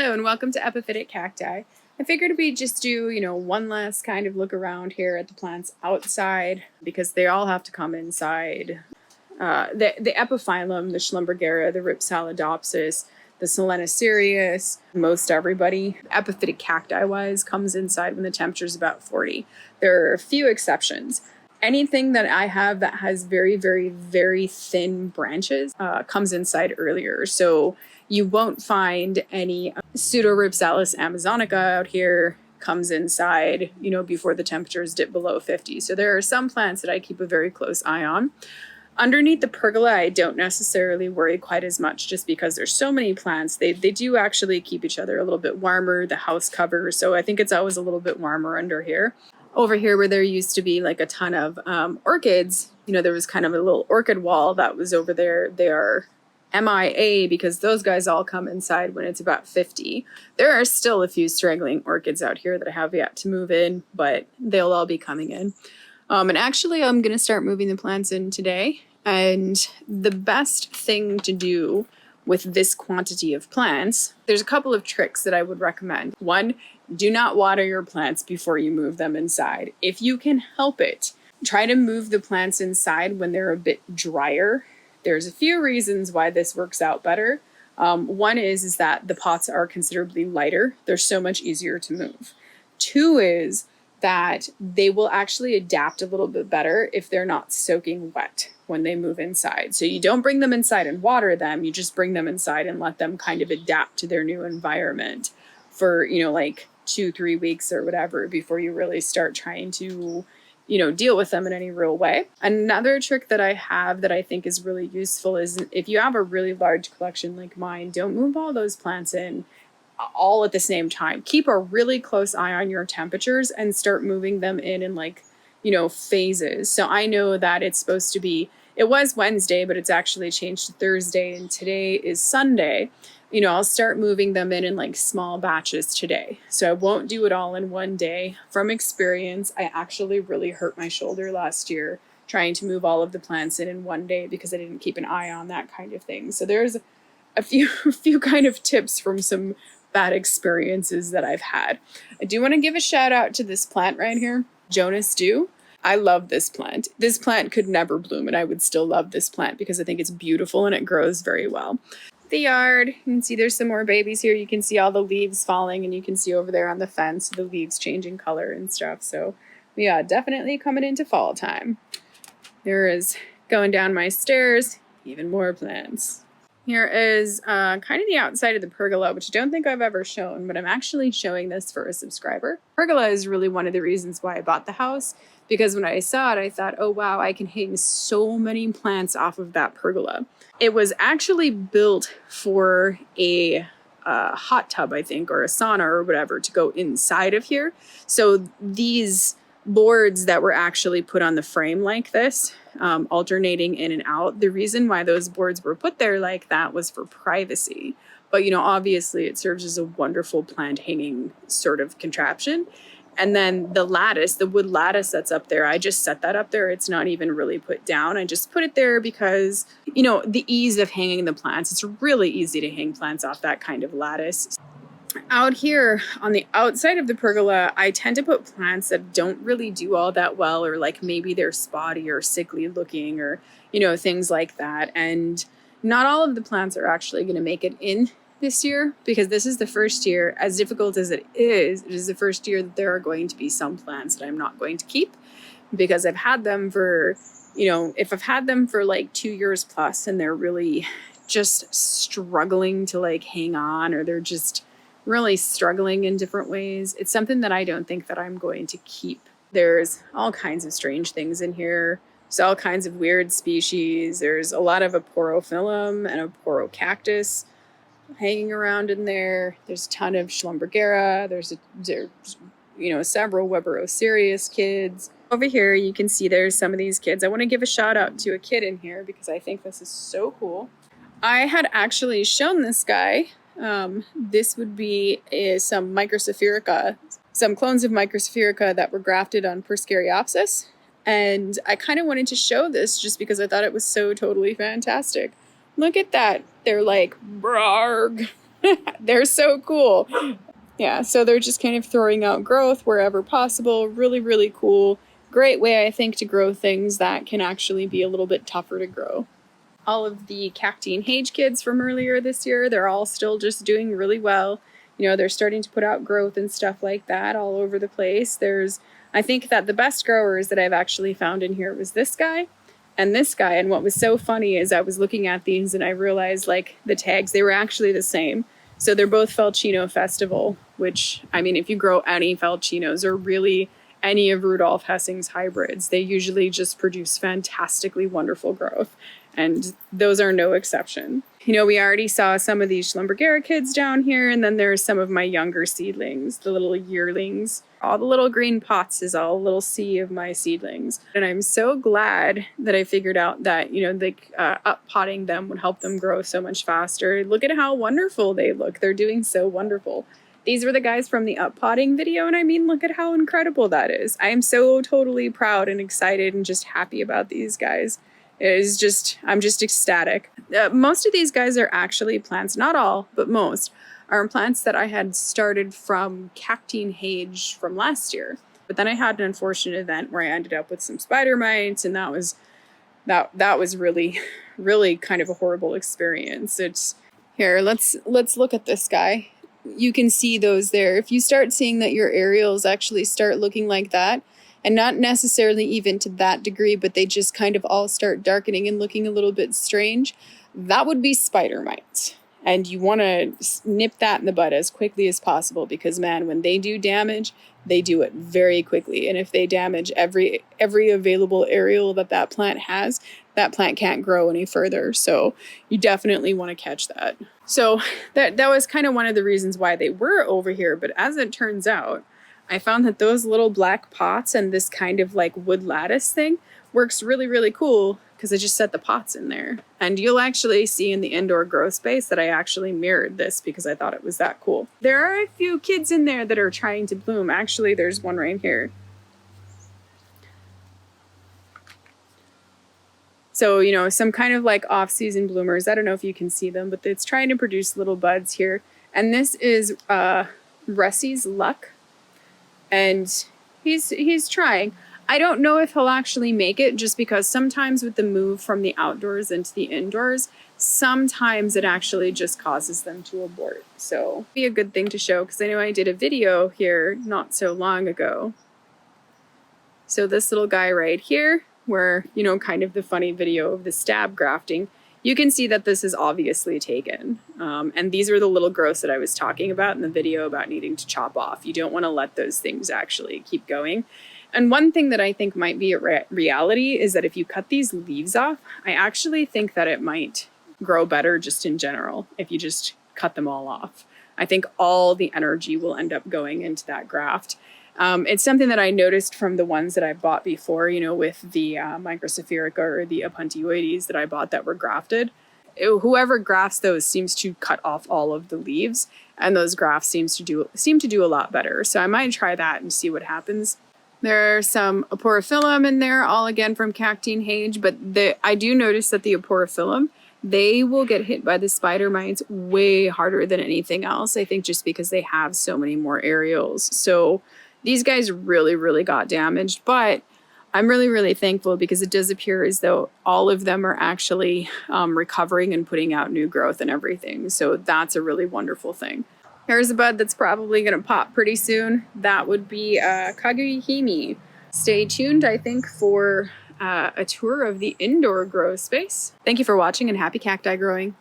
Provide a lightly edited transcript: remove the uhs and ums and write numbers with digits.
Hello and welcome to Epiphytic Cacti. I figured we'd just do, one last kind of look around here at the plants outside because they all have to come inside. The Epiphyllum, the Schlumbergera, the Rhipsalidopsis, the Selenicereus, most everybody, epiphytic cacti-wise, comes inside when the temperature is about 40. There are a few exceptions. Anything that I have that has very, very, very thin branches comes inside earlier. So you won't find any Pseudo-Rhipsalis amazonica out here comes inside, before the temperatures dip below 50. So there are some plants that I keep a very close eye on. Underneath the pergola, I don't necessarily worry quite as much just because there's so many plants. They do actually keep each other a little bit warmer, the house cover. So I think it's always a little bit warmer under here. Over here where there used to be like a ton of orchids, there was kind of a little orchid wall that was over there. They are MIA because those guys all come inside when it's about 50. There are still a few straggling orchids out here that I have yet to move in, but they'll all be coming in. And actually I'm going to start moving the plants in today. And the best thing to do with this quantity of plants, there's a couple of tricks that I would recommend. One, do not water your plants before you move them inside. If you can help it, try to move the plants inside when they're a bit drier. There's a few reasons why this works out better. One is that the pots are considerably lighter. They're so much easier to move. Two is that they will actually adapt a little bit better if they're not soaking wet when they move inside. So you don't bring them inside and water them, you just bring them inside and let them kind of adapt to their new environment for, like 2-3 weeks or whatever before you really start trying to, deal with them in any real way. Another trick that I have that I think is really useful is if you have a really large collection like mine, don't move all those plants in all at the same time. Keep a really close eye on your temperatures and start moving them in phases. So I know that it's supposed to be, it was Wednesday, but it's actually changed to Thursday and today is Sunday. I'll start moving them in small batches today. So I won't do it all in one day. From experience, I actually really hurt my shoulder last year trying to move all of the plants in one day because I didn't keep an eye on that kind of thing. So there's a few kind of tips from some bad experiences that I've had. I do want to give a shout out to this plant right here, Jonas Dew. I love this plant. This plant could never bloom and I would still love this plant because I think it's beautiful and it grows very well. The yard, you can see there's some more babies here. You can see all the leaves falling and you can see over there on the fence the leaves changing color and stuff. So yeah, definitely coming into fall time. There is, going down my stairs, even more plants. Here is kind of the outside of the pergola, which I don't think I've ever shown, but I'm actually showing this for a subscriber. Pergola is really one of the reasons why I bought the house, because when I saw it, I thought, oh wow, I can hang so many plants off of that pergola. It was actually built for a hot tub, I think, or a sauna or whatever to go inside of here. So these boards that were actually put on the frame like this, alternating in and out, the reason why those boards were put there like that was for privacy. But, obviously it serves as a wonderful plant hanging sort of contraption. And then the lattice, the wood lattice that's up there, I just set that up there. It's not even really put down. I just put it there because, the ease of hanging the plants. It's really easy to hang plants off that kind of lattice. Out here on the outside of the pergola, I tend to put plants that don't really do all that well, or maybe they're spotty or sickly looking or, things like that. And not all of the plants are actually going to make it in this year because this is the first year, as difficult as it is the first year that there are going to be some plants that I'm not going to keep because I've had them for, if I've had them for 2 years plus and they're really just struggling to hang on, or they're just really struggling in different ways, it's something that I don't think that I'm going to keep. There's all kinds of strange things in here. There's all kinds of weird species. There's a lot of Aporophyllum and Cactus hanging around in there. There's a ton of Schlumbergera. There's several Weberoserius kids. Over here you can see there's some of these kids. I want to give a shout out to a kid in here because I think this is so cool. I had actually shown this guy. This would be some microsphaerica, some clones of microsphaerica that were grafted on Pereskiopsis. And I kind of wanted to show this just because I thought it was so totally fantastic. Look at that. They're like, brarg. They're so cool. Yeah, so they're just kind of throwing out growth wherever possible. Really, really cool. Great way, I think, to grow things that can actually be a little bit tougher to grow. All of the Cacti and Hage kids from earlier this year, they're all still just doing really well. You know, they're starting to put out growth and stuff like that all over the place. I think that the best growers that I've actually found in here was this guy and this guy. And what was so funny is I was looking at these and I realized like the tags, they were actually the same. So they're both Felchino Festival, which, I mean, if you grow any Felchinos or really any of Rudolf Hessing's hybrids, they usually just produce fantastically wonderful growth. And those are no exception. You know, we already saw some of these Schlumbergera kids down here, and then there's some of my younger seedlings, the little yearlings. All the little green pots is all a little sea of my seedlings. And I'm so glad that I figured out that, you know, up potting them would help them grow so much faster. Look at how wonderful they look. They're doing so wonderful. These were the guys from the up potting video, and I mean, look at how incredible that is. I am so totally proud and excited and just happy about these guys. I'm just ecstatic. Most of these guys are actually plants, not all, but most, are plants that I had started from Cacti and Hage from last year. But then I had an unfortunate event where I ended up with some spider mites, and that was really, really kind of a horrible experience. Here, let's look at this guy. You can see those there. If you start seeing that your aerials actually start looking like that, and not necessarily even to that degree, but they just kind of all start darkening and looking a little bit strange, that would be spider mites. And you want to nip that in the bud as quickly as possible because, man, when they do damage, they do it very quickly. And if they damage every available aerial that plant has, that plant can't grow any further. So you definitely want to catch that. So that was kind of one of the reasons why they were over here. But as it turns out, I found that those little black pots and this kind of like wood lattice thing works really, really cool because I just set the pots in there. And you'll actually see in the indoor grow space that I actually mirrored this because I thought it was that cool. There are a few kids in there that are trying to bloom. Actually, there's one right here. So, you know, some kind of like off-season bloomers. I don't know if you can see them, but it's trying to produce little buds here. And this is Russie's Luck. And he's trying. I don't know if he'll actually make it just because sometimes with the move from the outdoors into the indoors, sometimes it actually just causes them to abort. So be a good thing to show because I know I did a video here not so long ago. So this little guy right here, where, you know, kind of the funny video of the stab grafting, you can see that this is obviously taken. And these are the little growths that I was talking about in the video about needing to chop off. You don't want to let those things actually keep going. And one thing that I think might be a reality is that if you cut these leaves off, I actually think that it might grow better just in general if you just cut them all off. I think all the energy will end up going into that graft. It's something that I noticed from the ones that I bought before, you know, with the microsphaerica or the Aporophyllum that I bought that were grafted. Whoever grafts those seems to cut off all of the leaves, and those grafts seem to do a lot better. So I might try that and see what happens. There are some Aporophyllum in there, all again from Cacti and Hage, but I do notice that the Aporophyllum, they will get hit by the spider mites way harder than anything else. I think just because they have so many more aerials. So these guys really, really got damaged, but I'm really, really thankful because it does appear as though all of them are actually recovering and putting out new growth and everything. So that's a really wonderful thing. Here's a bud that's probably going to pop pretty soon. That would be Kaguyahime. Stay tuned, I think, for a tour of the indoor grow space. Thank you for watching and happy cacti growing.